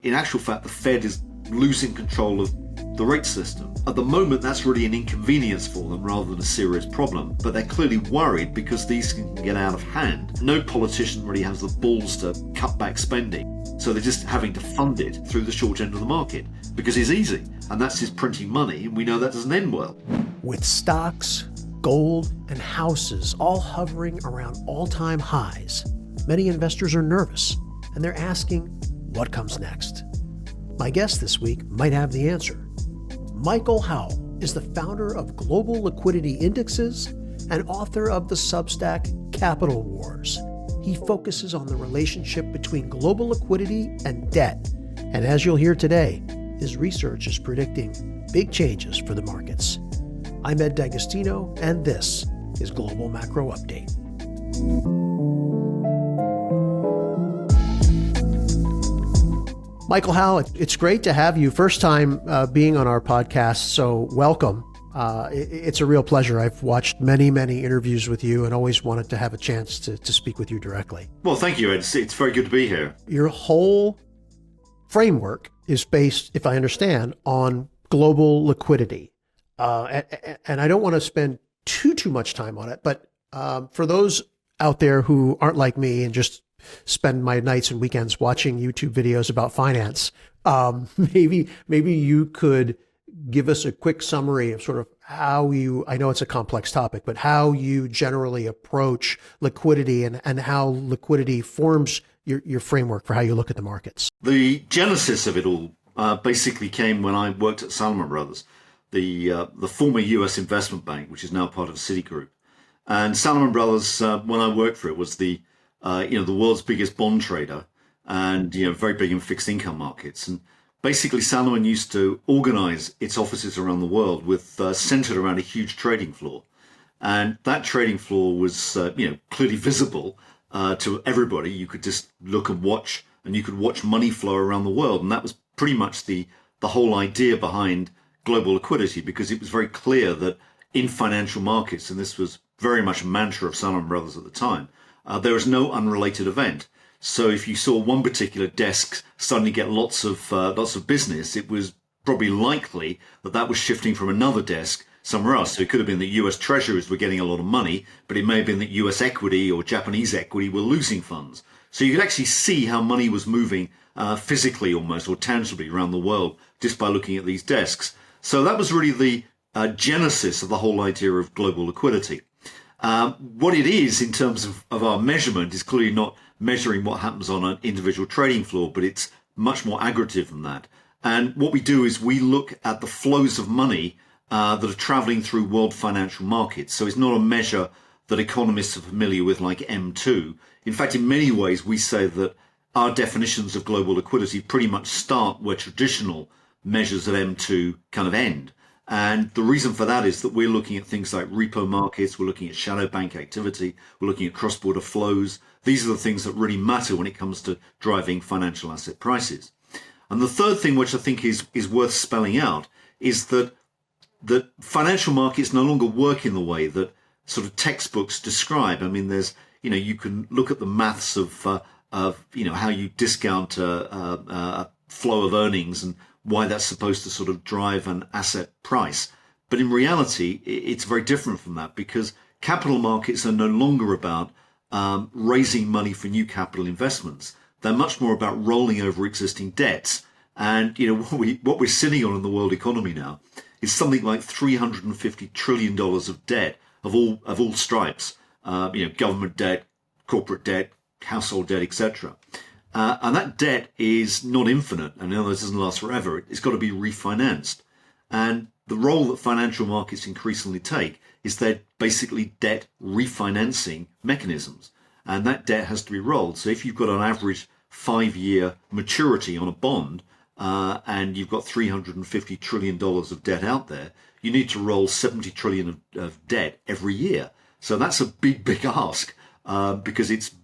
In actual fact, the Fed is losing control of the rate system. At the moment, that's really an inconvenience for them rather than a serious problem. But they're clearly worried because these can get out of hand. No politician really has the balls to cut back spending. So they're just having to fund it through the short end of the market because it's easy. And that's just printing money. And we know that doesn't end well. With stocks, gold, and houses all hovering around all-time highs, many investors are nervous and they're asking, what comes next? My guest this week might have the answer. Michael Howell is the founder of Global Liquidity Indexes and author of the Substack Capital Wars. He focuses on the relationship between global liquidity and debt. And as you'll hear today, his research is predicting big changes for the markets. I'm Ed D'Agostino, and this is Global Macro Update. Michael Howell, it's great to have you. First time being on our podcast, so welcome. It's a real pleasure. I've watched many, many interviews with you and always wanted to have a chance to speak with you directly. Well, thank you, Ed. It's very good to be here. Your whole framework is based, if I understand, on global liquidity. And I don't want to spend too much time on it, but for those out there who aren't like me and just spend my nights and weekends watching YouTube videos about finance, maybe you could give us a quick summary of sort of how you, I know it's a complex topic, but how you generally approach liquidity and how liquidity forms your framework for how you look at the markets. The genesis of it all basically came when I worked at Salomon Brothers, the former US investment bank, which is now part of Citigroup. And Salomon Brothers, when I worked for it, was the world's biggest bond trader and, very big in fixed income markets. And basically Salomon used to organize its offices around the world with centered around a huge trading floor. And that trading floor was, clearly visible to everybody. You could just look and watch, and you could watch money flow around the world. And that was pretty much the whole idea behind global liquidity, because it was very clear that in financial markets, and this was very much a mantra of Salomon Brothers at the time, there is no unrelated event. So if you saw one particular desk suddenly get lots of business, it was probably likely that was shifting from another desk somewhere else. So it could have been that US Treasuries were getting a lot of money, but it may have been that US equity or Japanese equity were losing funds. So you could actually see how money was moving physically almost, or tangibly around the world just by looking at these desks. So that was really the genesis of the whole idea of global liquidity. What it is in terms of our measurement is clearly not measuring what happens on an individual trading floor, but it's much more aggregative than that. And what we do is we look at the flows of money that are traveling through world financial markets. So it's not a measure that economists are familiar with like M2. In fact, in many ways, we say that our definitions of global liquidity pretty much start where traditional measures of M2 kind of end. And the reason for that is that we're looking at things like repo markets, we're looking at shadow bank activity, we're looking at cross-border flows. These are the things that really matter when it comes to driving financial asset prices. And the third thing, which I think is worth spelling out, is that financial markets no longer work in the way that sort of textbooks describe. I mean, there's, you can look at the maths of how you discount a flow of earnings and why that's supposed to sort of drive an asset price. But in reality, it's very different from that, because capital markets are no longer about raising money for new capital investments. They're much more about rolling over existing debts. And what we're sitting on in the world economy now is something like $350 trillion of debt of all stripes. Government debt, corporate debt, household debt, etc. And that debt is not infinite, and this doesn't last forever. It's got to be refinanced. And the role that financial markets increasingly take is they're basically debt refinancing mechanisms. And that debt has to be rolled. So if you've got an average 5-year maturity on a bond, and you've got $350 trillion of debt out there, you need to roll 70 trillion of debt every year. So that's a big ask, because it's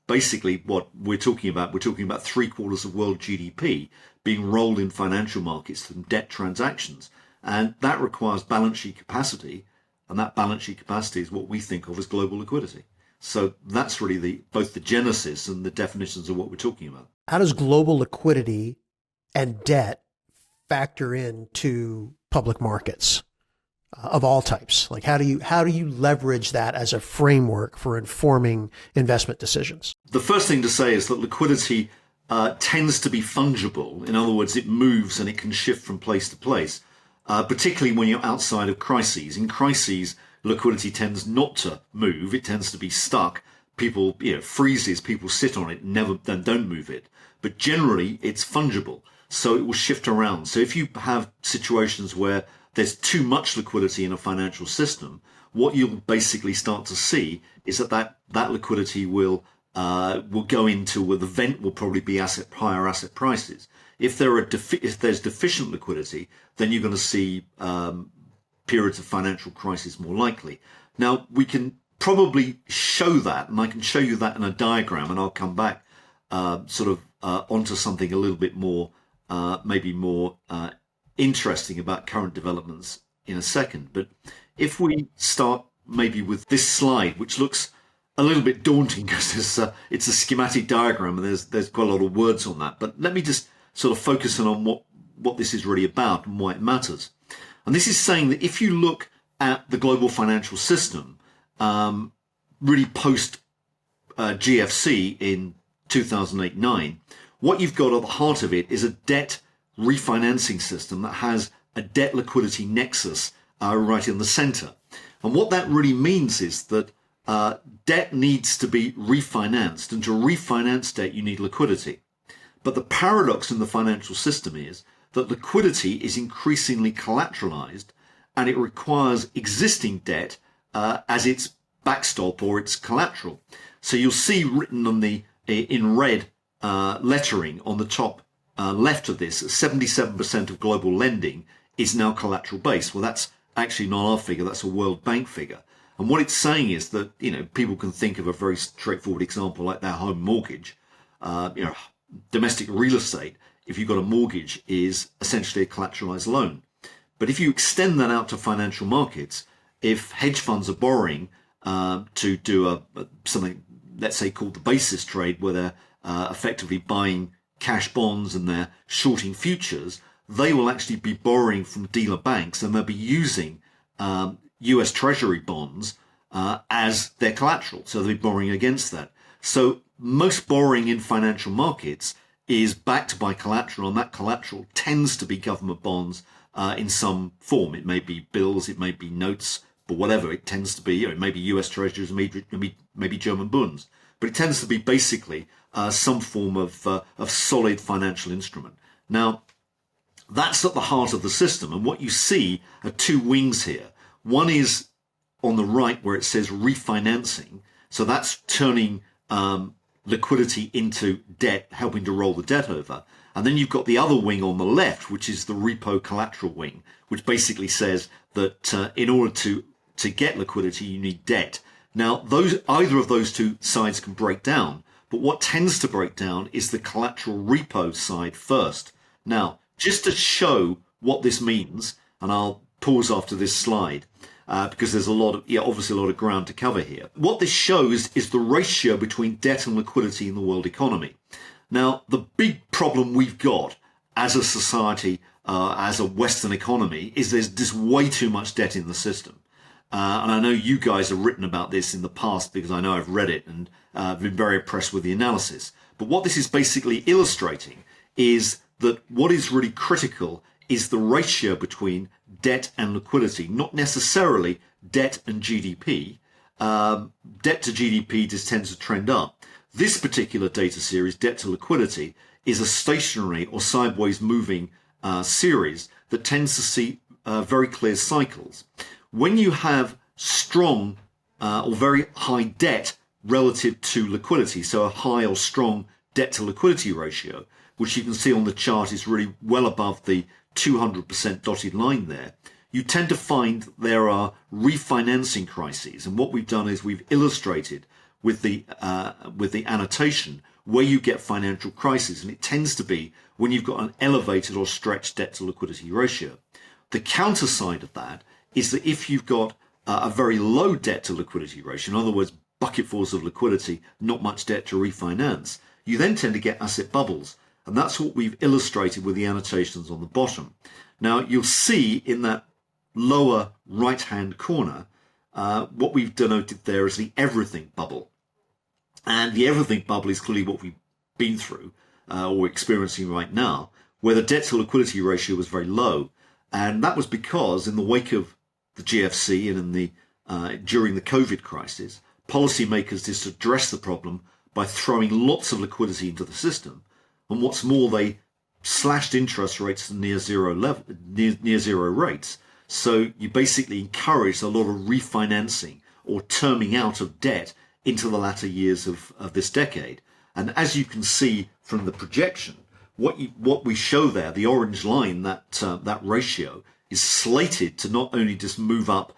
basically what we're talking about. We're talking about 3/4 of world GDP being rolled in financial markets from debt transactions. And that requires balance sheet capacity. And that balance sheet capacity is what we think of as global liquidity. So that's really both the genesis and the definitions of what we're talking about. How does global liquidity and debt factor into public markets of all types? Like how do you leverage that as a framework for informing investment decisions? The first thing to say is that liquidity tends to be fungible. In other words, it moves and it can shift from place to place, particularly when you're outside of crises. In crises, liquidity tends not to move. It tends to be stuck. People, freezes, people sit on it, then don't move it. But generally, it's fungible, so it will shift around. So if you have situations where there's too much liquidity in a financial system, what you'll basically start to see is that liquidity will go into, well, the vent will probably be higher asset prices. If there's deficient liquidity, then you're going to see periods of financial crisis more likely. Now, we can probably show that, and I can show you that in a diagram, and I'll come back onto something a little bit more, maybe more interesting about current developments in a second. But if we start maybe with this slide, which looks a little bit daunting because it's a schematic diagram and there's quite a lot of words on that. But let me just sort of focus on what this is really about and why it matters. And this is saying that if you look at the global financial system, really post GFC in 2008-9, what you've got at the heart of it is a debt refinancing system that has a debt liquidity nexus right in the center. And what that really means is that debt needs to be refinanced, and to refinance debt you need liquidity. But the paradox in the financial system is that liquidity is increasingly collateralized, and it requires existing debt as its backstop or its collateral. So you'll see written on in red lettering on the top left of this, 77% of global lending is now collateral based. Well, that's actually not our figure, that's a World Bank figure. And what it's saying is that, people can think of a very straightforward example like their home mortgage. Domestic real estate, if you've got a mortgage, is essentially a collateralized loan. But if you extend that out to financial markets, if hedge funds are borrowing to do something, let's say, called the basis trade, where they're effectively buying cash bonds and they're shorting futures, they will actually be borrowing from dealer banks, and they'll be using US Treasury bonds as their collateral. So they'll be borrowing against that. So most borrowing in financial markets is backed by collateral, and that collateral tends to be government bonds in some form. It may be bills, it may be notes, but whatever, it tends to be, it may be US Treasuries, maybe German bonds. But it tends to be basically some form of solid financial instrument. Now, that's at the heart of the system. And what you see are two wings here. One is on the right where it says refinancing. So that's turning liquidity into debt, helping to roll the debt over. And then you've got the other wing on the left, which is the repo collateral wing, which basically says that in order to get liquidity, you need debt. Now, either of those two sides can break down, but what tends to break down is the collateral repo side first. Now, just to show what this means, and I'll pause after this slide because there's obviously a lot of ground to cover here. What this shows is the ratio between debt and liquidity in the world economy. Now, the big problem we've got as a society, as a Western economy, is there's just way too much debt in the system. And I know you guys have written about this in the past because I know I've read it and been very impressed with the analysis. But what this is basically illustrating is that what is really critical is the ratio between debt and liquidity, not necessarily debt and GDP. Debt to GDP just tends to trend up. This particular data series, debt to liquidity, is a stationary or sideways moving series that tends to see very clear cycles. When you have strong or very high debt relative to liquidity, so a high or strong debt to liquidity ratio, which you can see on the chart is really well above the 200% dotted line there, you tend to find there are refinancing crises. And what we've done is we've illustrated with the annotation where you get financial crises. And it tends to be when you've got an elevated or stretched debt to liquidity ratio. The counter side of that is that if you've got a very low debt to liquidity ratio, in other words, bucketfuls of liquidity, not much debt to refinance, you then tend to get asset bubbles. And that's what we've illustrated with the annotations on the bottom. Now, you'll see in that lower right-hand corner, what we've denoted there is the everything bubble. And the everything bubble is clearly what we've been through or experiencing right now, where the debt to liquidity ratio was very low. And that was because in the wake of the GFC and in the during the COVID crisis, policymakers just addressed the problem by throwing lots of liquidity into the system. And what's more, they slashed interest rates to near zero rates. So you basically encouraged a lot of refinancing or terming out of debt into the latter years of this decade. And as you can see from the projection, what we show there, the orange line, that ratio is slated to not only just move up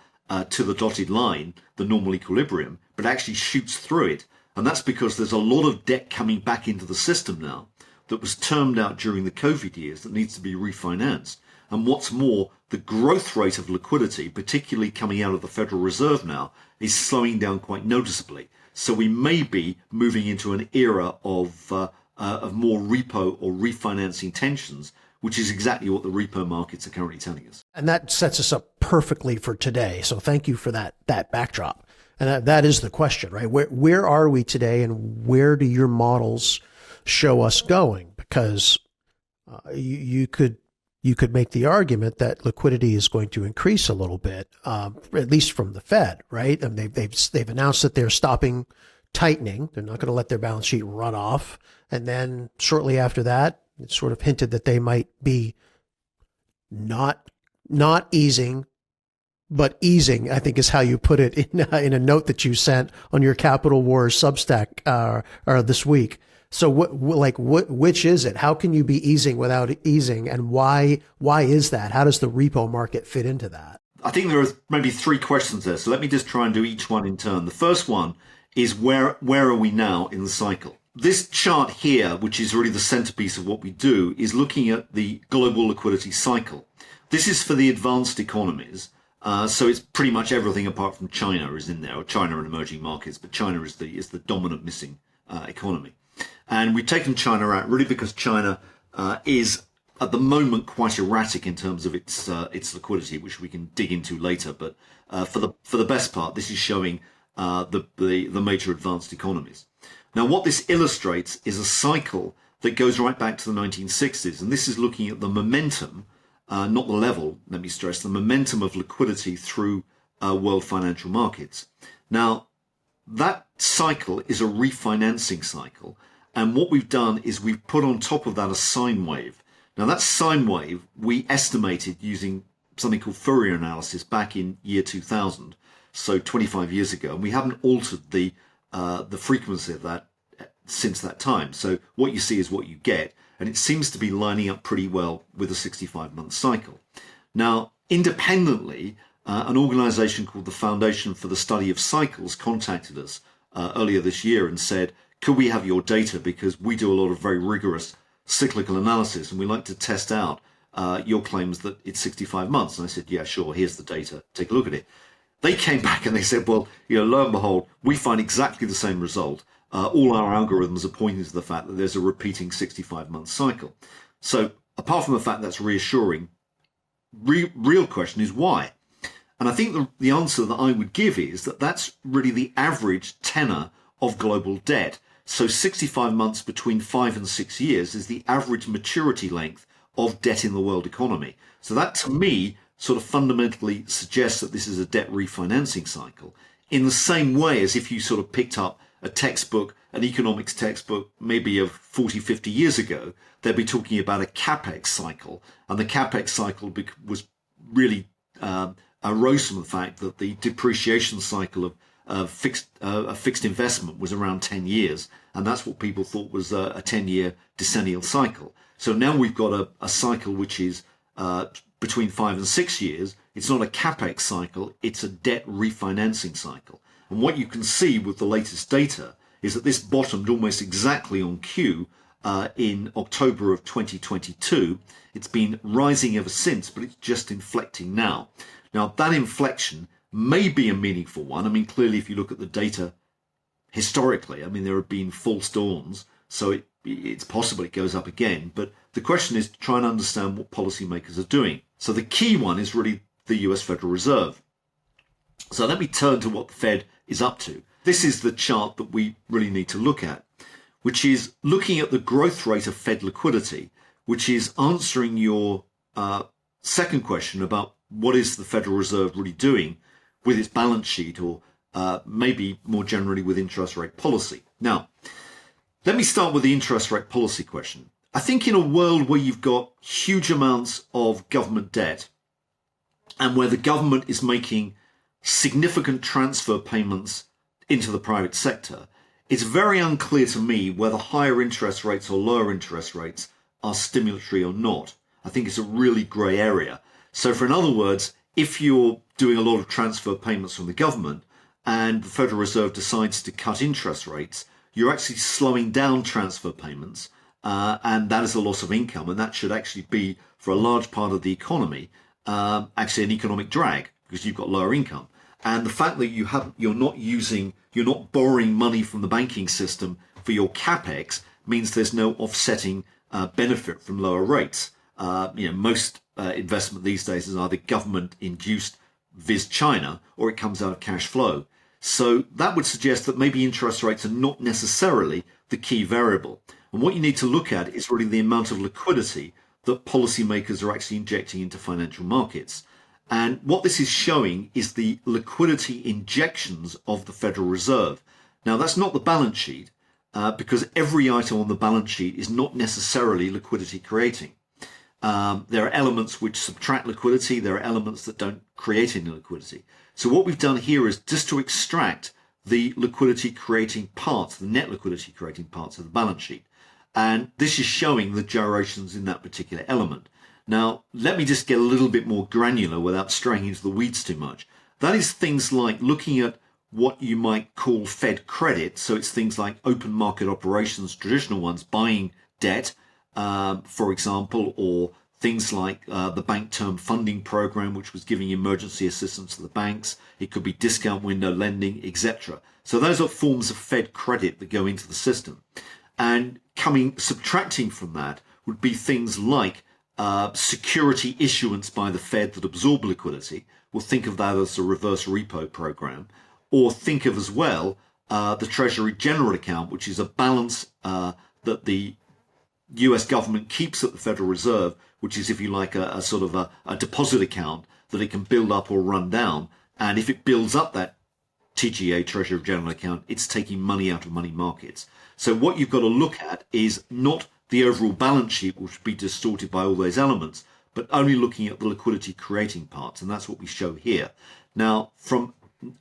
to the dotted line, the normal equilibrium, but actually shoots through it. And that's because there's a lot of debt coming back into the system now that was termed out during the COVID years that needs to be refinanced. And what's more, the growth rate of liquidity, particularly coming out of the Federal Reserve now, is slowing down quite noticeably. So we may be moving into an era of more repo or refinancing tensions, which is exactly what the repo markets are currently telling us. And that sets us up perfectly for today. So thank you for that backdrop. And that is the question, right? Where are we today, and where do your models show us going? Because you could make the argument that liquidity is going to increase a little bit, at least from the Fed, right? And they've announced that they're stopping tightening. They're not going to let their balance sheet run off. And then shortly after that, it's sort of hinted that they might be not easing, but easing, I think is how you put it in a note that you sent on your Capital Wars Substack this week. So which is it? How can you be easing without easing, and why is that? How does the repo market fit into that? I think there are maybe three questions there. So let me just try and do each one in turn. The first one is where are we now in the cycle? This chart here, which is really the centerpiece of what we do, is looking at the global liquidity cycle. This is for the advanced economies. So it's pretty much everything apart from China is in there, or China and emerging markets, but China is the dominant missing economy. And we've taken China out really because China is at the moment quite erratic in terms of its liquidity, which we can dig into later. But for the best part, this is showing the major advanced economies. Now, what this illustrates is a cycle that goes right back to the 1960s, and this is looking at the momentum, not the level. Let me stress the momentum of liquidity through world financial markets. Now, that cycle is a refinancing cycle. And what we've done is we've put on top of that a sine wave. Now, that sine wave, we estimated using something called Fourier analysis back in year 2000, so 25 years ago. And we haven't altered the frequency of that since that time. So what you see is what you get. And it seems to be lining up pretty well with a 65-month cycle. Now, independently, an organization called the Foundation for the Study of Cycles contacted us earlier this year and said, could we have your data? Because we do a lot of very rigorous cyclical analysis, and we like to test out your claims that it's 65 months. And I said, yeah, sure, here's the data. Take a look at it. They came back and they said, well, lo and behold, we find exactly the same result. All our algorithms are pointing to the fact that there's a repeating 65-month cycle. So apart from the fact that's reassuring, real question is why? And I think the answer that I would give is that that's really the average tenor of global debt. So 65 months between 5 and 6 years is the average maturity length of debt in the world economy. So that, to me, sort of fundamentally suggests that this is a debt refinancing cycle, in the same way as if you sort of picked up a textbook, an economics textbook, maybe of 40, 50 years ago, they'd be talking about a capex cycle. And the capex cycle was really arose from the fact that the depreciation cycle of a fixed investment was around 10 years. And that's what people thought was a 10-year decennial cycle. So now we've got a cycle which is between 5 and 6 years. It's not a capex cycle, it's a debt refinancing cycle. And what you can see with the latest data is that this bottomed almost exactly on cue in October of 2022. It's been rising ever since, but it's just inflecting now. Now, that inflection may be a meaningful one. I mean, clearly, if you look at the data historically, I mean, there have been false dawns So it's possible it goes up again. But the question is to try and understand what policymakers are doing. So the key one is really the US Federal Reserve. So let me turn to what the Fed is up to. This is the chart that we really need to look at, which is looking at the growth rate of Fed liquidity, which is answering your second question about what is the Federal Reserve really doing with its balance sheet, or maybe more generally with interest rate policy. Now, let me start with the interest rate policy question. I think in a world where you've got huge amounts of government debt and where the government is making significant transfer payments into the private sector, it's very unclear to me whether higher interest rates or lower interest rates are stimulatory or not. I think it's a really grey area. So in other words, if you're doing a lot of transfer payments from the government and the Federal Reserve decides to cut interest rates, you're actually slowing down transfer payments, and that is a loss of income, and that should actually be, for a large part of the economy, actually an economic drag because you've got lower income. And the fact that you're not borrowing money from the banking system for your capex means there's no offsetting benefit from lower rates. Most investment these days is either government induced vis China, or it comes out of cash flow. So that would suggest that maybe interest rates are not necessarily the key variable. And what you need to look at is really the amount of liquidity that policymakers are actually injecting into financial markets. And what this is showing is the liquidity injections of the Federal Reserve. Now, that's not the balance sheet, because every item on the balance sheet is not necessarily liquidity creating. There are elements which subtract liquidity. There are elements that don't create any liquidity. So what we've done here is just to extract the liquidity creating parts, the net liquidity creating parts of the balance sheet. And this is showing the gyrations in that particular element. Now, let me just get a little bit more granular without straying into the weeds too much. That is things like looking at what you might call Fed credit. So it's things like open market operations, traditional ones, buying debt, for example, or things like the Bank Term Funding Program, which was giving emergency assistance to the banks. It could be discount window lending, etc. So those are forms of Fed credit that go into the system. And subtracting from that would be things like security issuance by the Fed that absorb liquidity. We'll think of that as a reverse repo program. Or think of as well the Treasury General Account, which is a balance that the US government keeps at the Federal Reserve, which is, if you like, a sort of a deposit account that it can build up or run down. And if it builds up that TGA, Treasury General Account, it's taking money out of money markets. So what you've got to look at is not the overall balance sheet, which would be distorted by all those elements, but only looking at the liquidity creating parts. And that's what we show here. Now, from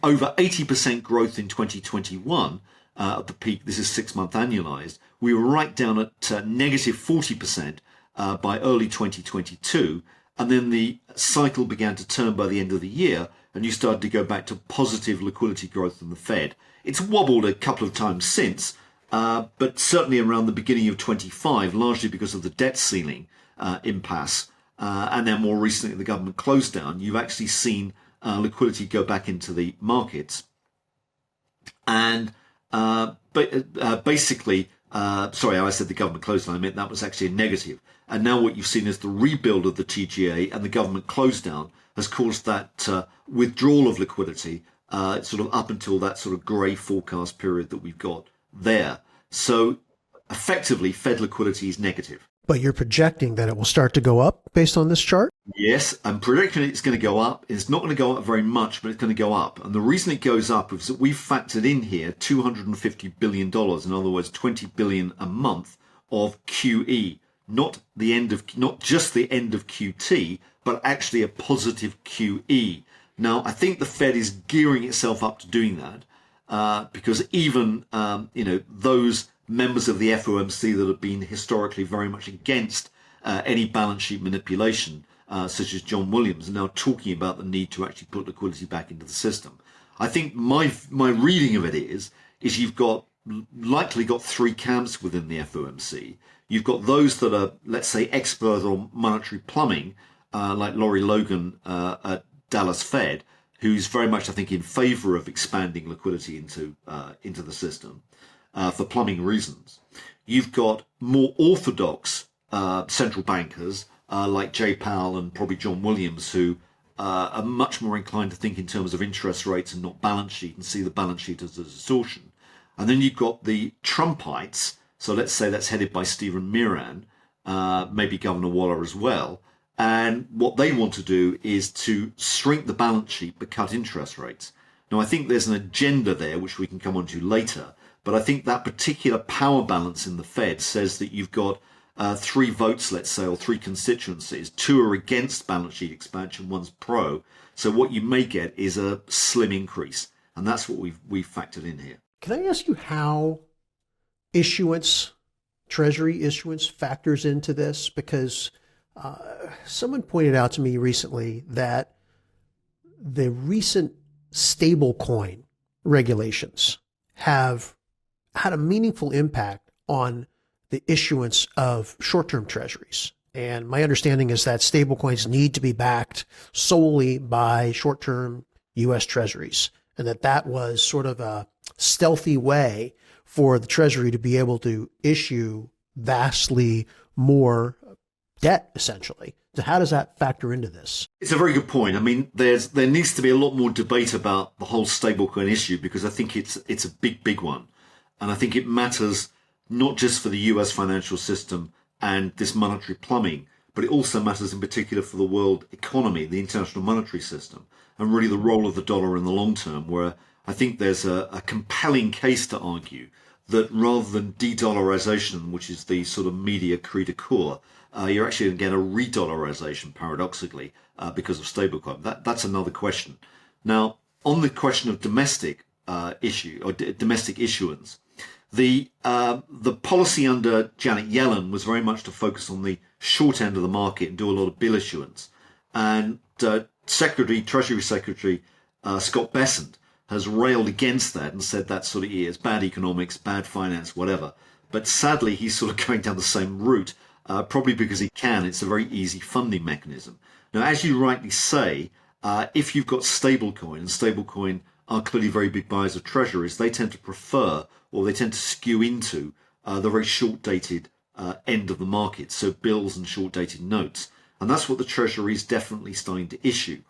over 80% growth in 2021, at the peak, this is 6-month annualized, we were right down at negative 40% by early 2022. And then the cycle began to turn by the end of the year, and you started to go back to positive liquidity growth in the Fed. It's wobbled a couple of times since, but certainly around the beginning of 25, largely because of the debt ceiling impasse. And then more recently, the government closed down. You've actually seen liquidity go back into the markets. And basically, sorry, I said the government closed down. I meant that was actually a negative. And now what you've seen is the rebuild of the TGA and the government close down has caused that withdrawal of liquidity sort of up until that sort of grey forecast period that we've got there. So effectively, Fed liquidity is negative. But you're projecting that it will start to go up based on this chart? Yes, I'm predicting it's going to go up. It's not going to go up very much, but it's going to go up. And the reason it goes up is that we've factored in here $250 billion, in other words, $20 billion a month of QE, not just the end of QT, but actually a positive QE. Now, I think the Fed is gearing itself up to doing that because even those members of the FOMC that have been historically very much against any balance sheet manipulation, such as John Williams, are now talking about the need to actually put liquidity back into the system. I think my reading of it is you've likely got three camps within the FOMC. You've got those that are, let's say, expert on monetary plumbing, like Laurie Logan at Dallas Fed, who's very much, I think, in favor of expanding liquidity into the system for plumbing reasons. you've got more orthodox central bankers like Jay Powell and probably John Williams, who are much more inclined to think in terms of interest rates and not balance sheet, and see the balance sheet as a distortion. And then you've got the Trumpites, so let's say that's headed by Stephen Miran, maybe Governor Waller as well. And what they want to do is to shrink the balance sheet but cut interest rates. Now, I think there's an agenda there, which we can come on to later. But I think that particular power balance in the Fed says that you've got 3 votes, let's say, or 3 constituencies. 2 are against balance sheet expansion, 1's pro. So what you may get is a slim increase. And that's what we've factored in here. Can I ask you how issuance, Treasury issuance, factors into this? Because someone pointed out to me recently that the recent stablecoin regulations have had a meaningful impact on the issuance of short-term treasuries. And my understanding is that stablecoins need to be backed solely by short-term U.S. treasuries, and that was sort of a stealthy way for the Treasury to be able to issue vastly more debt, essentially. So how does that factor into this? It's a very good point. I mean, there needs to be a lot more debate about the whole stablecoin issue, because I think it's a big one. And I think it matters not just for the US financial system and this monetary plumbing, but it also matters in particular for the world economy, the international monetary system, and really the role of the dollar in the long term, where I think there's a compelling case to argue that rather than de-dollarization, which is the sort of media cri de coeur, you're actually going to get a re-dollarization, paradoxically, because of stablecoin. That's another question. Now, on the question of domestic issue or domestic issuance, the policy under Janet Yellen was very much to focus on the short end of the market and do a lot of bill issuance. And Treasury Secretary Scott Bessent has railed against that and said that sort of is bad economics, bad finance, whatever. But sadly, he's sort of going down the same route, probably because he can. It's a very easy funding mechanism. Now, as you rightly say, if you've got stablecoin, and stablecoin are clearly very big buyers of treasuries, they tend to prefer, or they tend to skew into the very short-dated end of the market, so bills and short-dated notes. And that's what the Treasury is definitely starting to issue.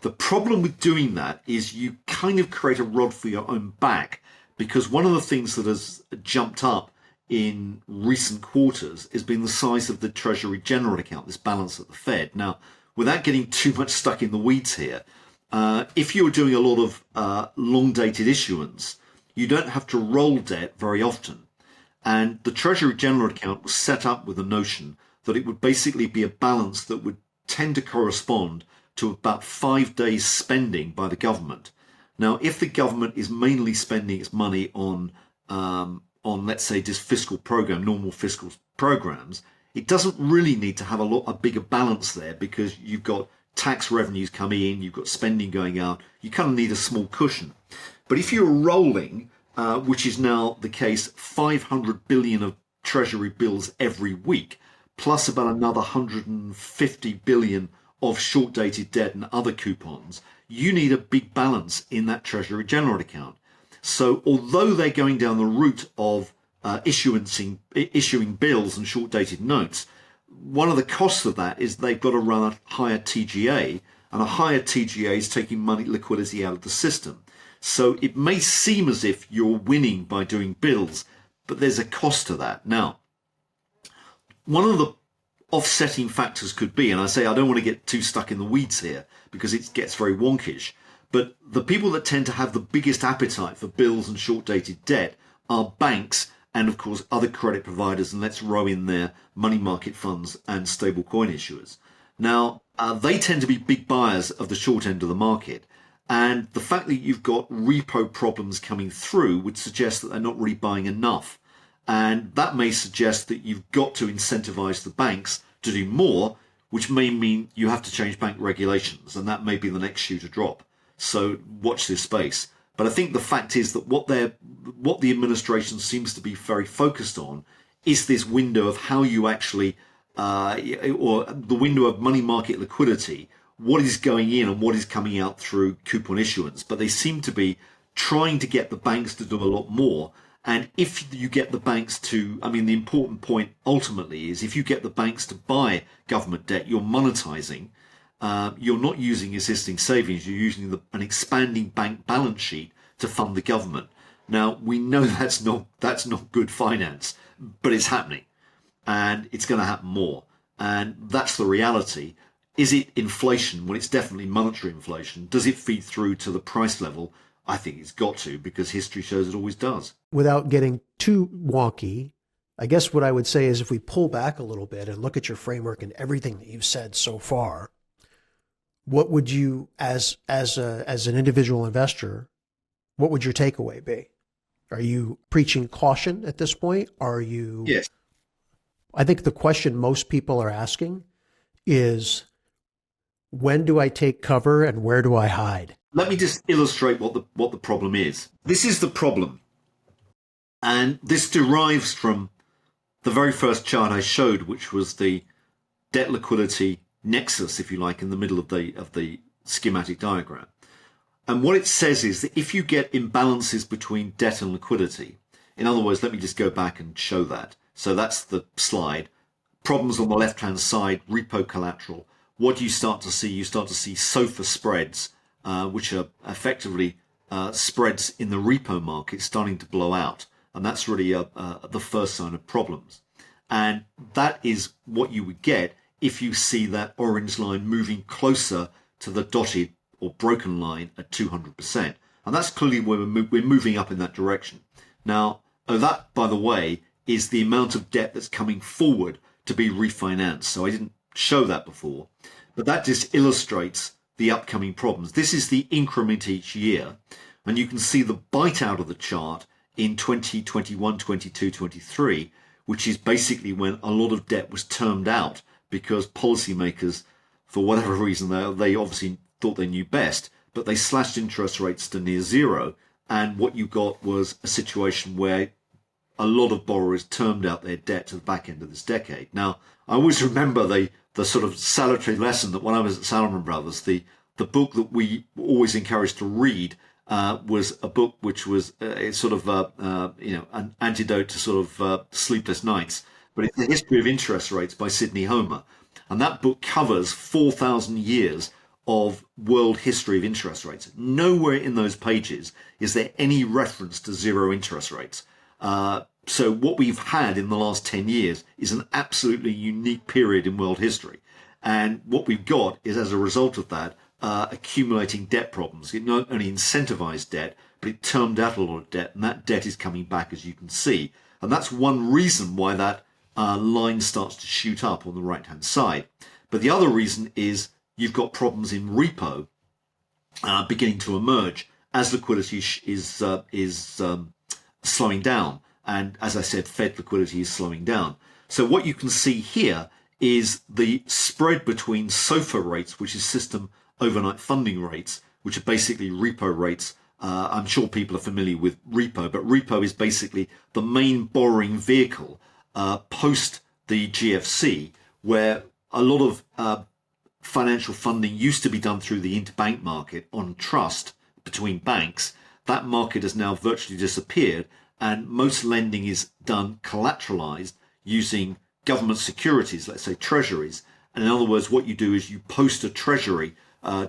The problem with doing that is you kind of create a rod for your own back, because one of the things that has jumped up in recent quarters has been the size of the Treasury general account, this balance at the Fed. Now, without getting too much stuck in the weeds here, if you're doing a lot of long-dated issuance, you don't have to roll debt very often. And the Treasury general account was set up with the notion that it would basically be a balance that would tend to correspond to about 5 days spending by the government. Now, if the government is mainly spending its money on let's say, just fiscal program, normal fiscal programs, it doesn't really need to have a bigger balance there, because you've got tax revenues coming in, you've got spending going out. You kind of need a small cushion. But if you're rolling, which is now the case, 500 billion of Treasury bills every week, plus about another 150 billion of short-dated debt and other coupons, you need a big balance in that Treasury general account. So although they're going down the route of issuing bills and short-dated notes, one of the costs of that is they've got to run a higher TGA, and a higher TGA is taking money liquidity out of the system. So it may seem as if you're winning by doing bills, but there's a cost to that. Now, one of the offsetting factors could be, and I say I don't want to get too stuck in the weeds here because it gets very wonkish, but the people that tend to have the biggest appetite for bills and short-dated debt are banks and, of course, other credit providers, and let's row in there money market funds and stable coin issuers. Now, they tend to be big buyers of the short end of the market, and the fact that you've got repo problems coming through would suggest that they're not really buying enough. And that may suggest that you've got to incentivize the banks to do more, which may mean you have to change bank regulations, and that may be the next shoe to drop. So watch this space. But I think the fact is that what the administration seems to be very focused on is this window of how you actually, or the window of money market liquidity, what is going in and what is coming out through coupon issuance. But they seem to be trying to get the banks to do a lot more. And if you get the banks to, I mean, the important point ultimately is if you get the banks to buy government debt, you're monetizing. You're not using existing savings. You're using an expanding bank balance sheet to fund the government. Now, we know that's not good finance, but it's happening, and it's going to happen more. And that's the reality. Is it inflation? Well, it's definitely monetary inflation. Does it feed through to the price level? I think it's got to, because history shows it always does. Without getting too wonky, I guess what I would say is if we pull back a little bit and look at your framework and everything that you've said so far, what would you, as an individual investor, what would your takeaway be? Are you preaching caution at this point? Are you? Yes. I think the question most people are asking is, when do I take cover and where do I hide? Let me just illustrate what the problem is. This is the problem. And this derives from the very first chart I showed, which was the debt liquidity nexus, if you like, in the middle of the schematic diagram. And what it says is that if you get imbalances between debt and liquidity, in other words, let me just go back and show that. So that's the slide. Problems on the left-hand side, repo collateral. What do you start to see? You start to see SOFR spreads, which are effectively spreads in the repo market starting to blow out. And that's really the first sign of problems. And that is what you would get if you see that orange line moving closer to the dotted or broken line at 200%. And that's clearly where we're moving up in that direction. Now, that, by the way, is the amount of debt that's coming forward to be refinanced. So I didn't show that before, but that just illustrates the upcoming problems. This is the increment each year, and you can see the bite out of the chart in 2021, 22, 23, which is basically when a lot of debt was termed out because policymakers, for whatever reason, they obviously thought they knew best, but they slashed interest rates to near zero. And what you got was a situation where a lot of borrowers termed out their debt to the back end of this decade. Now, I always remember the sort of salutary lesson that when I was at Salomon Brothers, the book that we always encouraged to read was a book which was sort of an antidote to sort of sleepless nights. But it's The History of Interest Rates by Sidney Homer. And that book covers 4,000 years of world history of interest rates. Nowhere in those pages is there any reference to zero interest rates. So what we've had in the last 10 years is an absolutely unique period in world history. And what we've got is, as a result of that, accumulating debt problems. It not only incentivized debt, but it termed out a lot of debt, and that debt is coming back, as you can see. And that's one reason why that line starts to shoot up on the right-hand side. But the other reason is you've got problems in repo beginning to emerge as liquidity is slowing down. And as I said, Fed liquidity is slowing down. So what you can see here is the spread between SOFR rates, which is system overnight funding rates, which are basically repo rates. I'm sure people are familiar with repo, but repo is basically the main borrowing vehicle post the GFC, where a lot of financial funding used to be done through the interbank market on trust between banks. That market has now virtually disappeared, and most lending is done collateralized using government securities, let's say treasuries. And in other words, what you do is you post a treasury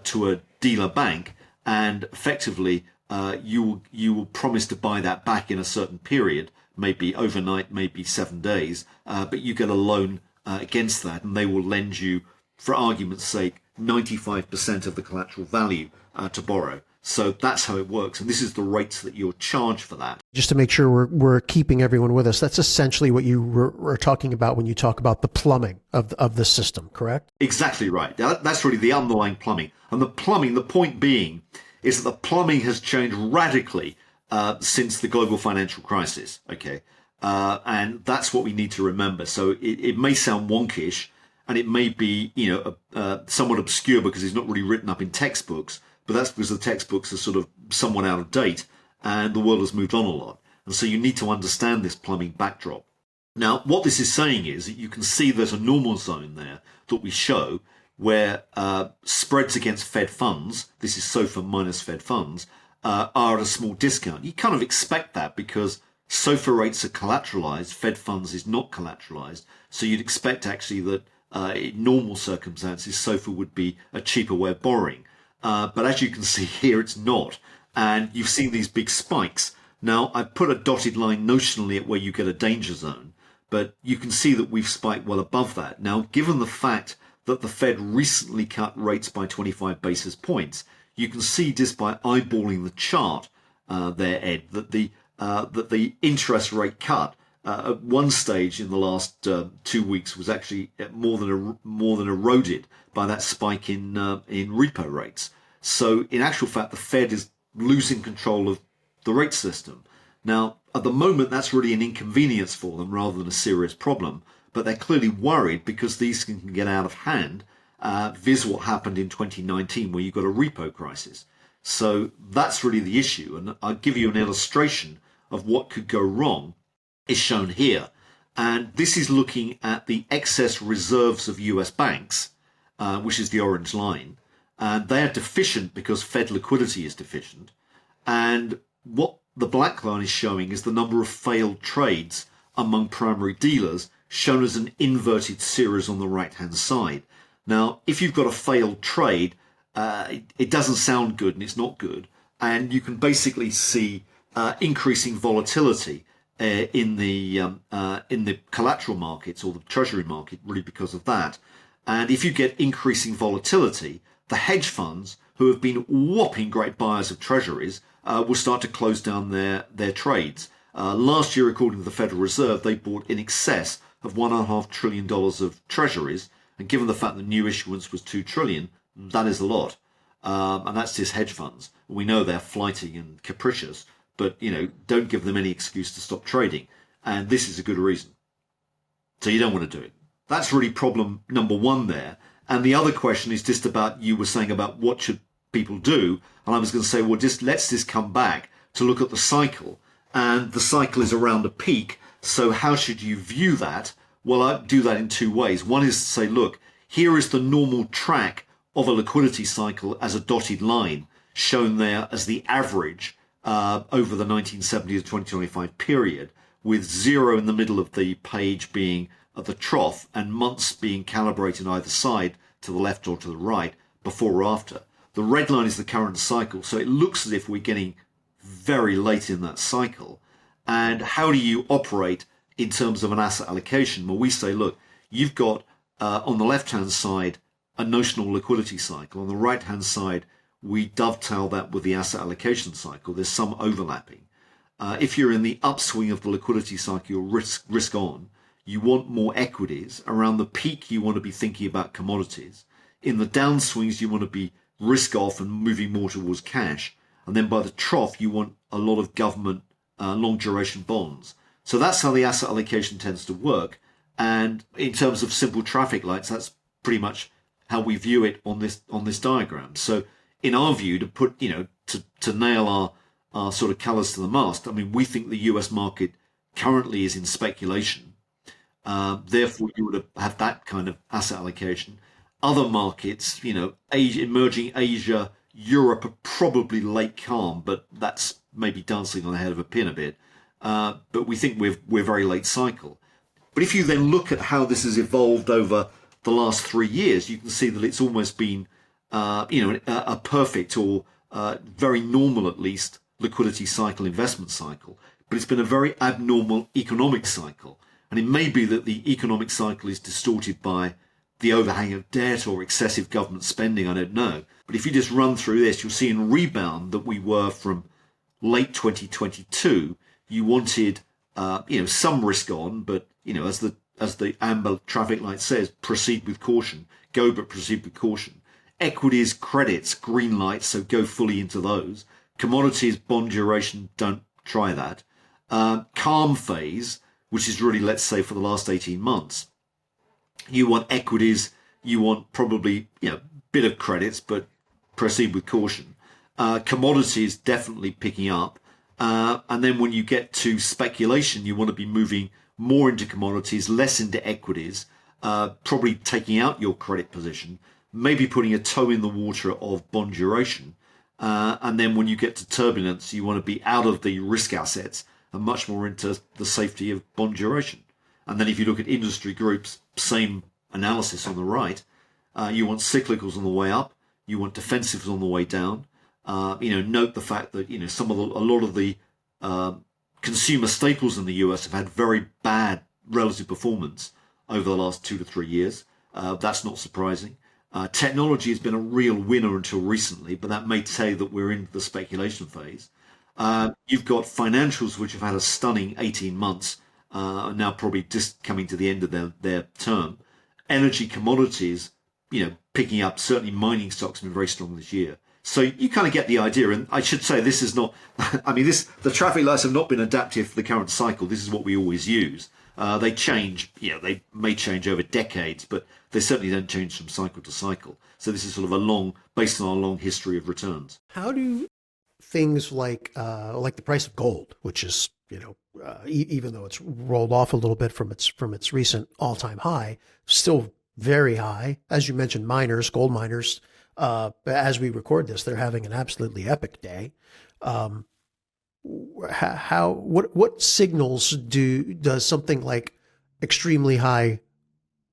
to a dealer bank, and effectively you will promise to buy that back in a certain period, maybe overnight, maybe 7 days, but you get a loan against that, and they will lend you, for argument's sake, 95% of the collateral value to borrow. So that's how it works. And this is the rates that you're charged for that. Just to make sure we're keeping everyone with us, that's essentially what you were talking about when you talk about the plumbing of the system, correct? Exactly right. That's really the underlying plumbing. And the plumbing, the point being, is that the plumbing has changed radically since the global financial crisis. Okay. And that's what we need to remember. So it may sound wonkish, and it may be, somewhat obscure because it's not really written up in textbooks, but that's because the textbooks are sort of somewhat out of date and the world has moved on a lot. And so you need to understand this plumbing backdrop. Now, what this is saying is that you can see there's a normal zone there that we show where spreads against Fed funds, this is SOFR minus Fed funds, are at a small discount. You kind of expect that because SOFR rates are collateralized, Fed funds is not collateralized. So you'd expect actually that in normal circumstances, SOFR would be a cheaper way of borrowing. But as you can see here, it's not. And you've seen these big spikes. Now, I've put a dotted line notionally at where you get a danger zone, but you can see that we've spiked well above that. Now, given the fact that the Fed recently cut rates by 25 basis points, you can see just by eyeballing the chart there, Ed, that the interest rate cut at one stage in the last 2 weeks was actually more than eroded by that spike in repo rates. So in actual fact, the Fed is losing control of the rate system. Now, at the moment, that's really an inconvenience for them rather than a serious problem. But they're clearly worried because these can get out of hand. Viz what happened in 2019 where you got a repo crisis. So that's really the issue. And I'll give you an illustration of what could go wrong is shown here. And this is looking at the excess reserves of US banks, which is the orange line. And they are deficient because Fed liquidity is deficient. And what the black line is showing is the number of failed trades among primary dealers, shown as an inverted series on the right-hand side. Now, if you've got a failed trade, it doesn't sound good and it's not good. And you can basically see increasing volatility in the collateral markets or the Treasury market, really because of that. And if you get increasing volatility, the hedge funds, who have been whopping great buyers of Treasuries, will start to close down their trades. Last year, according to the Federal Reserve, they bought in excess of $1.5 trillion of Treasuries. And given the fact that new issuance was $2 trillion, that is a lot. And that's just hedge funds. We know they're flighty and capricious, but don't give them any excuse to stop trading. And this is a good reason. So you don't want to do it. That's really problem number one there. And the other question is just about, you were saying about what should people do. And I was going to say, well, let's just come back to look at the cycle. And the cycle is around a peak. So how should you view that? Well, I do that in two ways. One is to say, look, here is the normal track of a liquidity cycle as a dotted line, shown there as the average over the 1970 to 2025 period, with zero in the middle of the page being at the trough and months being calibrated either side to the left or to the right, before or after. The red line is the current cycle. So it looks as if we're getting very late in that cycle. And how do you operate in terms of an asset allocation? Well, we say, look, you've got on the left-hand side a notional liquidity cycle. On the right-hand side, we dovetail that with the asset allocation cycle. There's some overlapping. If you're in the upswing of the liquidity cycle, you're risk on. You want more equities. Around the peak, you want to be thinking about commodities. In the downswings, you want to be risk off and moving more towards cash. And then by the trough, you want a lot of government long duration bonds. So that's how the asset allocation tends to work. And in terms of simple traffic lights, that's pretty much how we view it on this diagram. So in our view, to put, to nail our sort of colors to the mast, I mean, we think the US market currently is in speculation. Therefore, you would have that kind of asset allocation. Other markets, Asia, emerging Asia, Europe are probably late calm, but that's maybe dancing on the head of a pin a bit. But we think we're very late cycle. But if you then look at how this has evolved over the last 3 years, you can see that it's almost been, a perfect or very normal, at least, liquidity cycle, investment cycle. But it's been a very abnormal economic cycle. And it may be that the economic cycle is distorted by the overhang of debt or excessive government spending, I don't know. But if you just run through this, you'll see in rebound that we were from late 2022, you wanted, some risk on, but, as the amber traffic light says, proceed with caution, go, but proceed with caution. Equities, credits, green lights, so go fully into those. Commodities, bond duration, don't try that. Calm phase, which is really, let's say, for the last 18 months. You want equities, you want probably, bit of credits, but proceed with caution. Commodities definitely picking up. And then when you get to speculation, you want to be moving more into commodities, less into equities, probably taking out your credit position, maybe putting a toe in the water of bond duration. And then when you get to turbulence, you want to be out of the risk assets and much more into the safety of bond duration. And then if you look at industry groups, same analysis on the right. You want cyclicals on the way up, you want defensives on the way down. Note the fact that a lot of the consumer staples in the US have had very bad relative performance over the last 2 to 3 years. That's not surprising. Technology has been a real winner until recently, but that may say that we're into the speculation phase. You've got financials which have had a stunning 18 months, now probably just coming to the end of their term. Energy commodities, picking up. Certainly mining stocks have been very strong this year. So you kind of get the idea. And I should say this is not, the traffic lights have not been adaptive for the current cycle. This is what we always use. They change, they may change over decades, but they certainly don't change from cycle to cycle. So this is sort of based on our long history of returns. How do things like the price of gold, which is, even though it's rolled off a little bit from its recent all-time high, still very high. As you mentioned, gold miners, as we record this, they're having an absolutely epic day. What signals does something like extremely high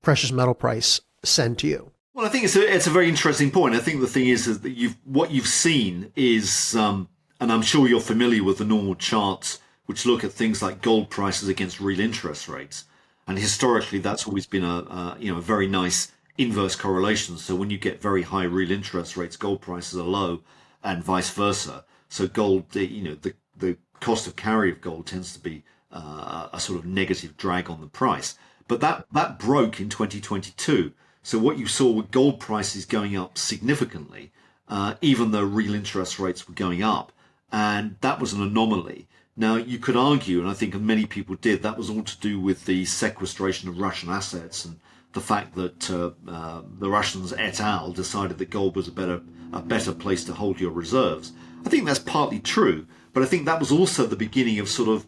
precious metal price send to you? Well, I think it's a very interesting point. I think the thing is that what you've seen is, and I'm sure you're familiar with the normal charts which look at things like gold prices against real interest rates, and historically that's always been a very nice inverse correlation. So when you get very high real interest rates, gold prices are low, and vice versa. So gold, the cost of carry of gold tends to be a sort of negative drag on the price. But that broke in 2022. So what you saw with gold prices going up significantly, even though real interest rates were going up, and that was an anomaly. Now you could argue, and I think many people did, that was all to do with the sequestration of Russian assets and the fact that the Russians et al. Decided that gold was a better place to hold your reserves. I think that's partly true, but I think that was also the beginning of sort of,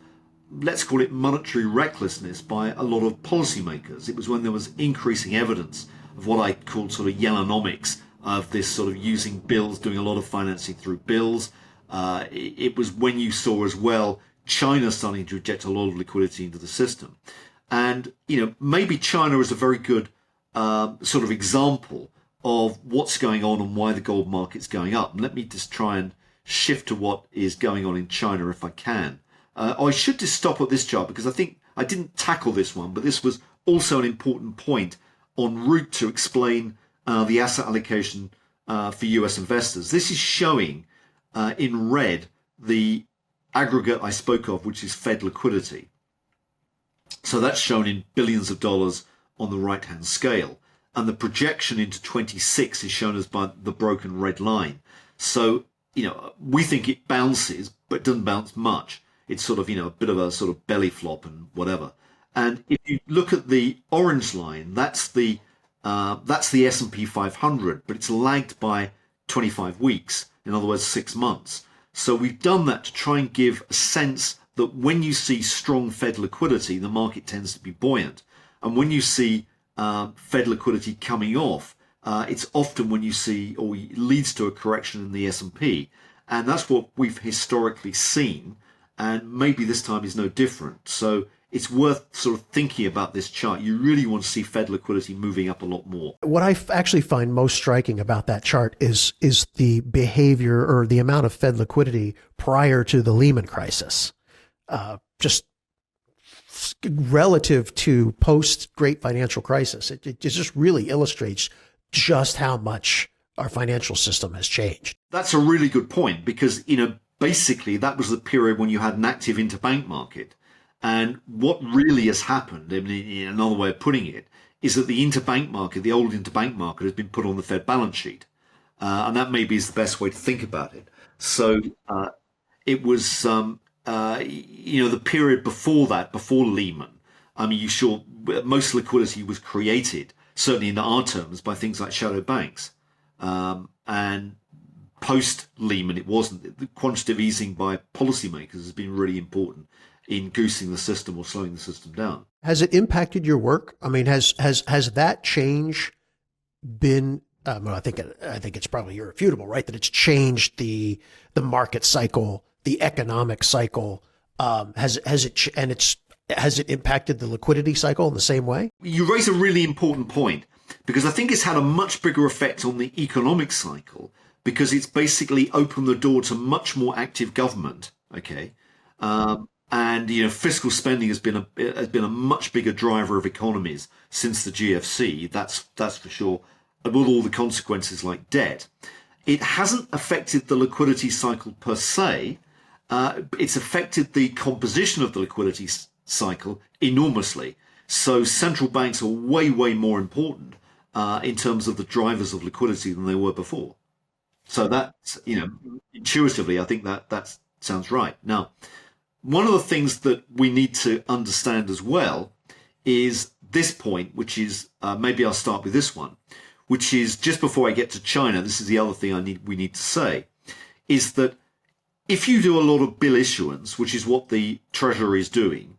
let's call it monetary recklessness by a lot of policymakers. It was when there was increasing evidence of what I called sort of Yellonomics, of this sort of using bills, doing a lot of financing through bills. It was when you saw as well China starting to inject a lot of liquidity into the system. And, maybe China is a very good sort of example of what's going on and why the gold market's going up. And let me just try and shift to what is going on in China if I can. I should just stop at this chart because I think I didn't tackle this one, but this was also an important point en route to explain the asset allocation for US investors. This is showing in red the aggregate I spoke of, which is Fed liquidity. So that's shown in billions of dollars on the right-hand scale. And the projection into 26 is shown as by the broken red line. So, we think it bounces, but doesn't bounce much. It's sort of, a bit of a sort of belly flop and whatever. And if you look at the orange line, that's the S&P 500, but it's lagged by 25 weeks. In other words, 6 months. So we've done that to try and give a sense that when you see strong Fed liquidity, the market tends to be buoyant. And when you see Fed liquidity coming off, it's often when you see, or leads to a correction in the S&P. And that's what we've historically seen. And maybe this time is no different. So it's worth sort of thinking about this chart. You really want to see Fed liquidity moving up a lot more. What I actually find most striking about that chart is the behavior or the amount of Fed liquidity prior to the Lehman crisis. Just relative to post-Great Financial Crisis. It just really illustrates just how much our financial system has changed. That's a really good point because, basically that was the period when you had an active interbank market. And what really has happened, in another way of putting it, is that the interbank market, the old interbank market, has been put on the Fed balance sheet. And that maybe is the best way to think about it. So it was, the period before that, before Lehman, you saw most liquidity was created, certainly in our terms, by things like shadow banks. And post-Lehman, it wasn't. The quantitative easing by policymakers has been really important in goosing the system or slowing the system down. Has it impacted your work? Has that change been? I think it's probably irrefutable, right? That it's changed the market cycle, the economic cycle Has it impacted the liquidity cycle in the same way? You raise a really important point, because I think it's had a much bigger effect on the economic cycle, because it's basically opened the door to much more active government. Okay. And fiscal spending has been a much bigger driver of economies since the GFC. That's for sure. With all the consequences like debt, it hasn't affected the liquidity cycle per se. It's affected the composition of the liquidity cycle enormously. So central banks are way more important in terms of the drivers of liquidity than they were before. So that's intuitively, I think that sounds right. Now, one of the things that we need to understand as well is this point, which is maybe I'll start with this one, which is just before I get to China. This is the other thing we need to say, is that if you do a lot of bill issuance, which is what the Treasury is doing,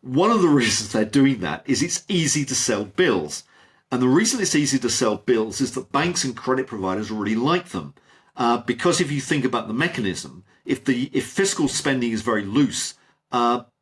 one of the reasons they're doing that is it's easy to sell bills. And the reason it's easy to sell bills is that banks and credit providers really like them. Because if you think about the mechanism, if fiscal spending is very loose,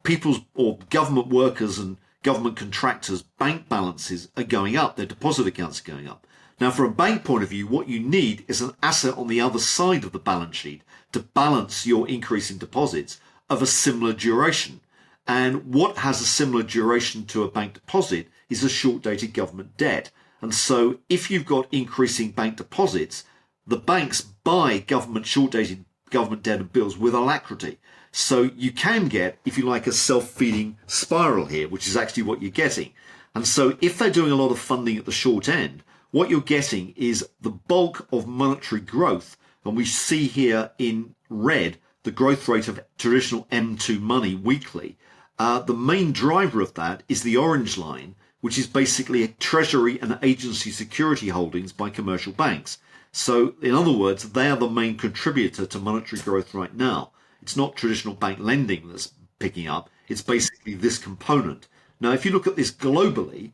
people's or government workers and government contractors' bank balances are going up, their deposit accounts are going up. Now, from a bank point of view, what you need is an asset on the other side of the balance sheet to balance your increase in deposits of a similar duration. And what has a similar duration to a bank deposit is a short-dated government debt. And so if you've got increasing bank deposits, the banks buy short-dated government debt and bills with alacrity. So you can get, if you like, a self-feeding spiral here, which is actually what you're getting. And so if they're doing a lot of funding at the short end, what you're getting is the bulk of monetary growth. And we see here in red the growth rate of traditional M2 money weekly. The main driver of that is the orange line, which is basically a Treasury and agency security holdings by commercial banks. So in other words, they are the main contributor to monetary growth right now. It's not traditional bank lending that's picking up. It's basically this component. Now, if you look at this globally,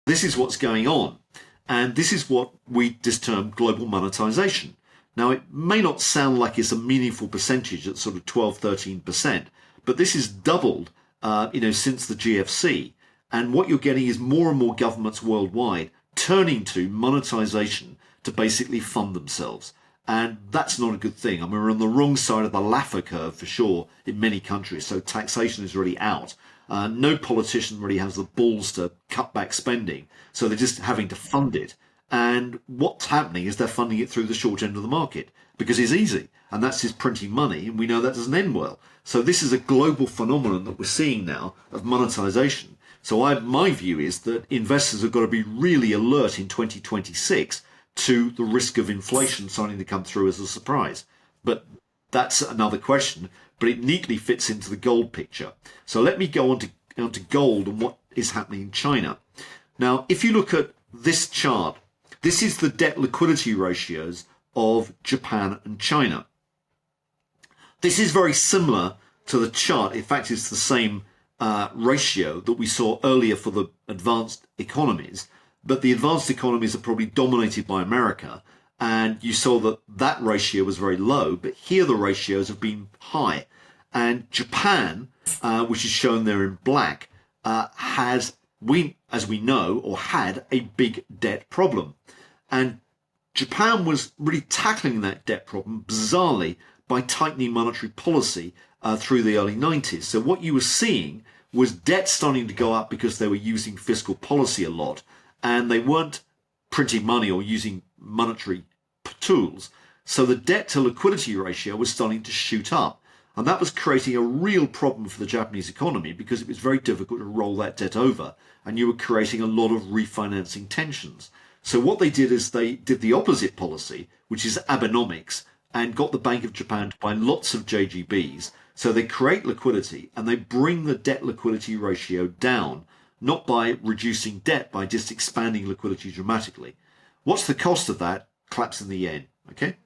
this is what's going on. And this is what we just term global monetization. Now, it may not sound like it's a meaningful percentage at sort of 12, 13%, but this is doubled, since the GFC. And what you're getting is more and more governments worldwide turning to monetization to basically fund themselves. And that's not a good thing. I mean, we're on the wrong side of the Laffer curve for sure in many countries. So taxation is really out. No politician really has the balls to cut back spending. So they're just having to fund it. And what's happening is they're funding it through the short end of the market because it's easy. And that's just printing money. And we know that doesn't end well. So this is a global phenomenon that we're seeing now of monetization. So my view is that investors have got to be really alert in 2026 to the risk of inflation starting to come through as a surprise. But that's another question, but it neatly fits into the gold picture. So let me go on to gold and what is happening in China. Now, if you look at this chart, this is the debt liquidity ratios of Japan and China. This is very similar to the chart. In fact, it's the same ratio that we saw earlier for the advanced economies, but the advanced economies are probably dominated by America, and you saw that ratio was very low, but here the ratios have been high. And Japan, which is shown there in black, as we know, or had a big debt problem. And Japan was really tackling that debt problem, bizarrely, by tightening monetary policy through the early 90s. So what you were seeing was debt starting to go up because they were using fiscal policy a lot, and they weren't printing money or using monetary tools. So the debt to liquidity ratio was starting to shoot up. And that was creating a real problem for the Japanese economy because it was very difficult to roll that debt over. And you were creating a lot of refinancing tensions. So what they did is they did the opposite policy, which is Abenomics, and got the Bank of Japan to buy lots of JGBs. So they create liquidity and they bring the debt liquidity ratio down, not by reducing debt, by just expanding liquidity dramatically. What's the cost of that? Collapse in the yen. Okay.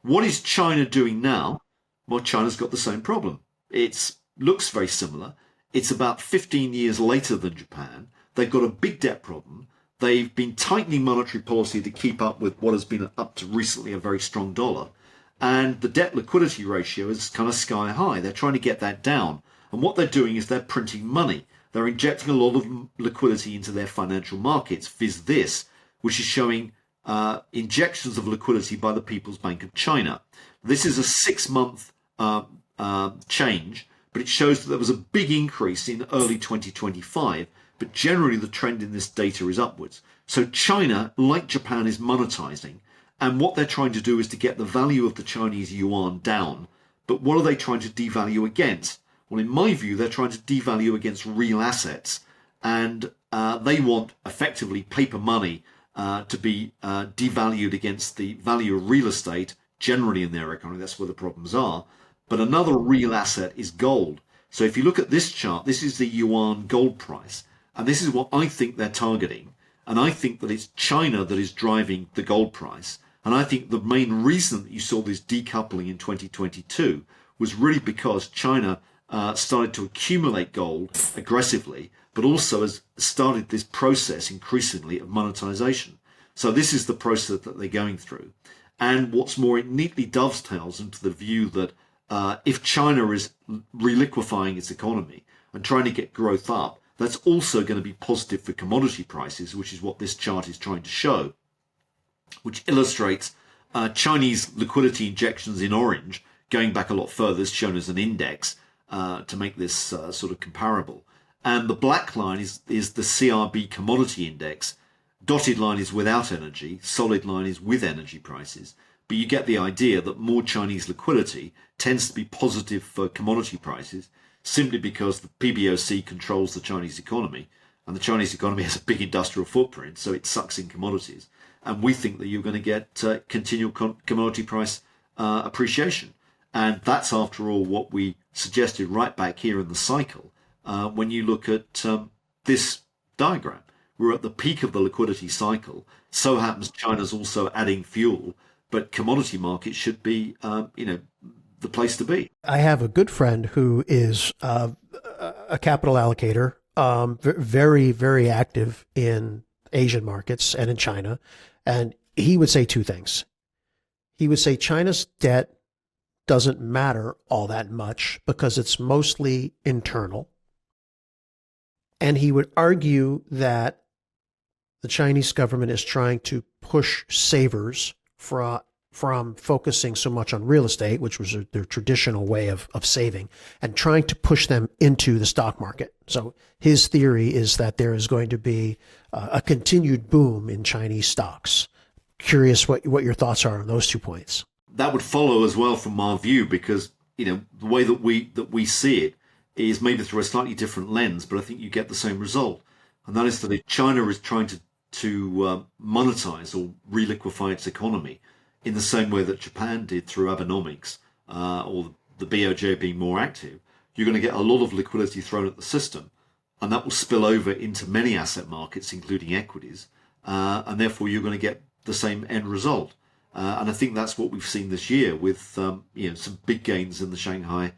What is China doing now? Well, China's got the same problem. It looks very similar. It's about 15 years later than Japan. They've got a big debt problem. They've been tightening monetary policy to keep up with what has been up to recently a very strong dollar. And the debt liquidity ratio is kind of sky high. They're trying to get that down. And what they're doing is they're printing money. They're injecting a lot of liquidity into their financial markets, viz. This, which is showing injections of liquidity by the People's Bank of China. This is a 6-month change, but it shows that there was a big increase in early 2025, but generally the trend in this data is upwards. So China, like Japan, is monetizing, and what they're trying to do is to get the value of the Chinese yuan down. But what are they trying to devalue against? Well, in my view, they're trying to devalue against real assets, and they want effectively paper money to be devalued against the value of real estate generally in their economy. That's where the problems are. But another real asset is gold. So if you look at this chart, this is the yuan gold price, and this is what I think they're targeting. And I think that it's China that is driving the gold price. And I think the main reason that you saw this decoupling in 2022 was really because China started to accumulate gold aggressively, but also has started this process increasingly of monetization. So this is the process that they're going through. And what's more, it neatly dovetails into the view that if China is reliquefying its economy and trying to get growth up, that's also going to be positive for commodity prices, which is what this chart is trying to show, which illustrates Chinese liquidity injections in orange, going back a lot further, is shown as an index to make this sort of comparable. And the black line is the CRB commodity index. Dotted line is without energy, solid line is with energy prices. But you get the idea that more Chinese liquidity tends to be positive for commodity prices, simply because the PBOC controls the Chinese economy, and the Chinese economy has a big industrial footprint, so it sucks in commodities. And we think that you're going to get continual commodity price appreciation. And that's, after all, what we suggested right back here in the cycle when you look at this diagram. We're at the peak of the liquidity cycle. So happens China's also adding fuel, but commodity markets should be, the place to be. I have a good friend who is a capital allocator, very, very active in Asian markets and in China. And he would say two things. He would say China's debt doesn't matter all that much because it's mostly internal. And he would argue that the Chinese government is trying to push savers from focusing so much on real estate, which was their traditional way of saving, and trying to push them into the stock market. So his theory is that there is going to be a continued boom in Chinese stocks. Curious what your thoughts are on those 2 points. That would follow as well from our view, because the way that we see it is maybe through a slightly different lens, but I think you get the same result, and that is that if China is trying to monetize or reliquefy its economy in the same way that Japan did through Abenomics, or the BOJ being more active, you're going to get a lot of liquidity thrown at the system, and that will spill over into many asset markets, including equities, and therefore you're going to get the same end result. And I think that's what we've seen this year with some big gains in the Shanghai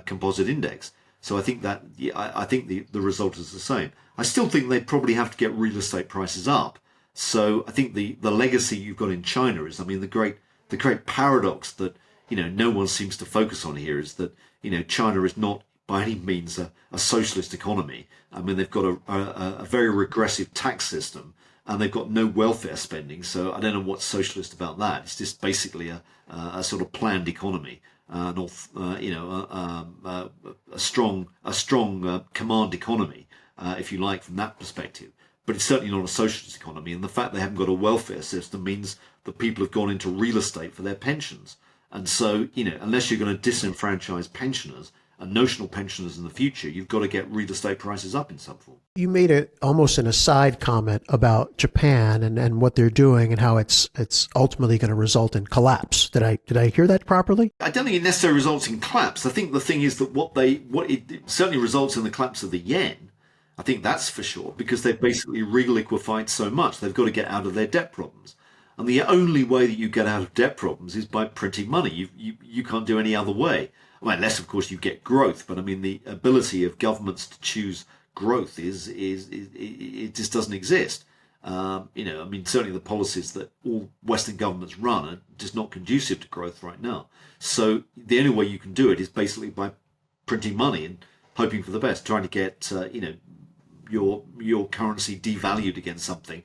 Composite Index. So I think that I think the result is the same. I still think they probably have to get real estate prices up. So I think the legacy you've got in China is, the great paradox that no one seems to focus on here is that China is not by any means a socialist economy. They've got a very regressive tax system, and they've got no welfare spending. So I don't know what's socialist about that. It's just basically a sort of planned economy, a strong command economy, if you like, from that perspective. But it's certainly not a socialist economy. And the fact they haven't got a welfare system means that people have gone into real estate for their pensions. And so, unless you're going to disenfranchise pensioners and notional pensioners in the future, you've got to get real estate prices up in some form. You made almost an aside comment about Japan and what they're doing and how it's ultimately going to result in collapse. Did I hear that properly? I don't think it necessarily results in collapse. I think the thing is that it certainly results in the collapse of the yen. I think that's for sure, because they've basically reliquefied so much. They've got to get out of their debt problems. And the only way that you get out of debt problems is by printing money. You can't do any other way. Well, unless, of course, you get growth. But the ability of governments to choose growth it just doesn't exist. Certainly the policies that all Western governments run are just not conducive to growth right now. So the only way you can do it is basically by printing money. And hoping for the best, trying to get your currency devalued against something,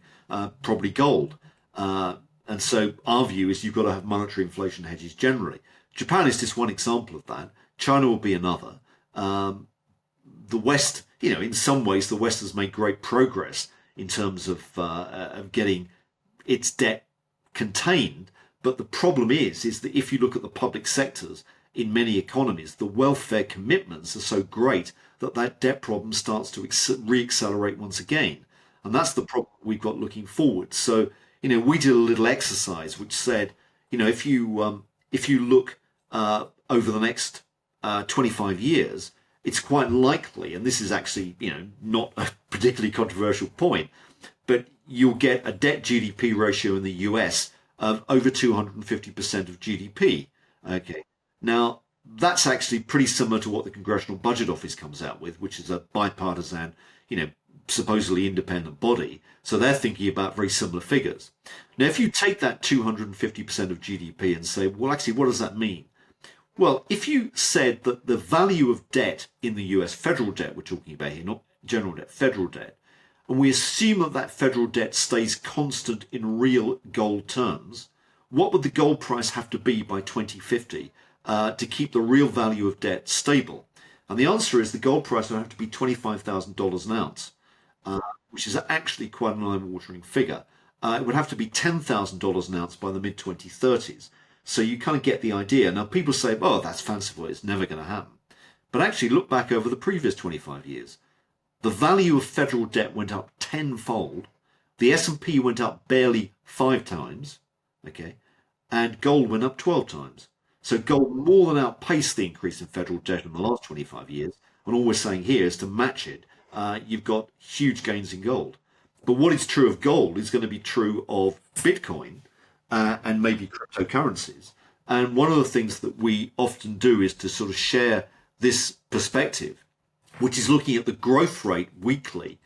probably gold. And so our view is you've got to have monetary inflation hedges generally. Japan is just one example of that. China will be another. The West, in some ways, the West has made great progress in terms of getting its debt contained. But the problem is that if you look at the public sectors in many economies, the welfare commitments are so great that debt problem starts to reaccelerate once again. And that's the problem we've got looking forward. So, we did a little exercise which said, if you look over the next 25 years, it's quite likely, and this is actually, not a particularly controversial point, but you'll get a debt GDP ratio in the US of over 250% of GDP. Okay. Now, that's actually pretty similar to what the Congressional Budget Office comes out with, which is a bipartisan, supposedly independent body. So they're thinking about very similar figures. Now, if you take that 250% of GDP and say, well, actually, what does that mean? Well, if you said that the value of debt in the US, federal debt we're talking about here, not general debt, federal debt, and we assume that federal debt stays constant in real gold terms, what would the gold price have to be by 2050 to keep the real value of debt stable? And the answer is the gold price would have to be $25,000 an ounce, which is actually quite an eye-watering figure. It would have to be $10,000 an ounce by the mid-2030s. So you kind of get the idea. Now, people say, oh, that's fanciful, it's never going to happen. But actually, look back over the previous 25 years. The value of federal debt went up tenfold. The S&P went up barely 5 times, okay, and gold went up 12 times. So gold more than outpaced the increase in federal debt in the last 25 years. And all we're saying here is to match it, you've got huge gains in gold. But what is true of gold is going to be true of Bitcoin and maybe cryptocurrencies. And one of the things that we often do is to sort of share this perspective, which is looking at the growth rate weekly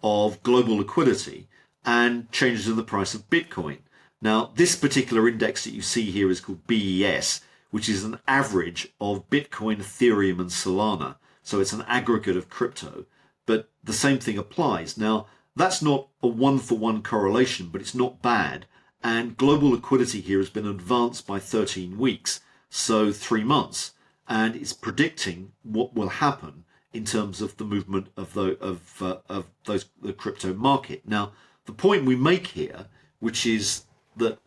of global liquidity and changes in the price of Bitcoin. Now, this particular index that you see here is called BES, which is an average of Bitcoin, Ethereum, and Solana. So it's an aggregate of crypto, but the same thing applies. Now, that's not a one-for-one correlation, but it's not bad. And global liquidity here has been advanced by 13 weeks, so 3 months. And it's predicting what will happen in terms of the movement of the crypto market. Now, the point we make here, which is that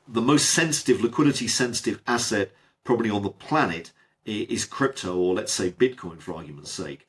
the most sensitive, liquidity sensitive asset probably on the planet is crypto, or let's say Bitcoin for argument's sake.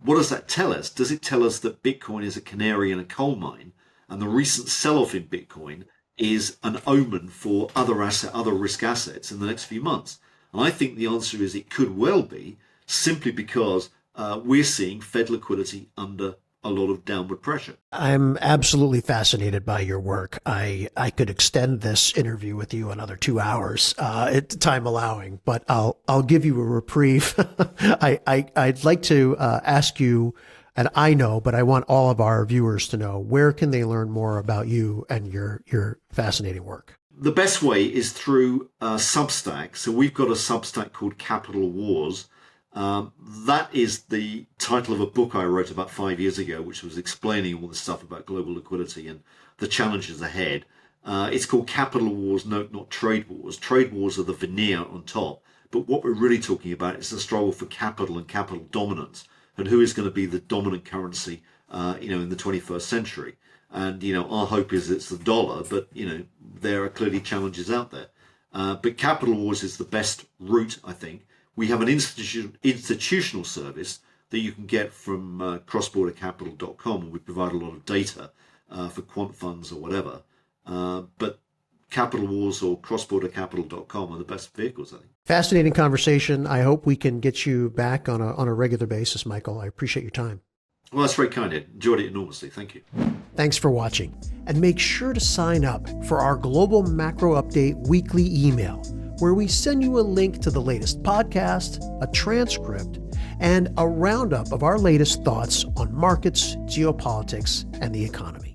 What does that tell us? Does it tell us that Bitcoin is a canary in a coal mine, and the recent sell-off in Bitcoin is an omen for other risk assets in the next few months? And I think the answer is it could well be, simply because we're seeing Fed liquidity under a lot of downward pressure. I'm absolutely fascinated by your work. I could extend this interview with you another 2 hours, time allowing, but I'll give you a reprieve. I'd like to ask you, and I know, but I want all of our viewers to know, where can they learn more about you and your fascinating work? The best way is through Substack. So we've got a Substack called Capital Wars. That is the title of a book I wrote about 5 years ago, which was explaining all the stuff about global liquidity and the challenges ahead. It's called Capital Wars, not Trade Wars. Trade wars are the veneer on top. But what we're really talking about is the struggle for capital and capital dominance, and who is going to be the dominant currency, in the 21st century. And, our hope is it's the dollar, but, there are clearly challenges out there. But Capital Wars is the best route, I think. We have an institutional service that you can get from CrossBorderCapital.com, and we provide a lot of data for quant funds or whatever. But Capital Wars or CrossBorderCapital.com are the best vehicles, I think. Fascinating conversation. I hope we can get you back on a regular basis, Michael. I appreciate your time. Well, that's very kind, Ed. Enjoyed it enormously. Thank you. Thanks for watching. And make sure to sign up for our Global Macro Update weekly email, where we send you a link to the latest podcast, a transcript, and a roundup of our latest thoughts on markets, geopolitics, and the economy.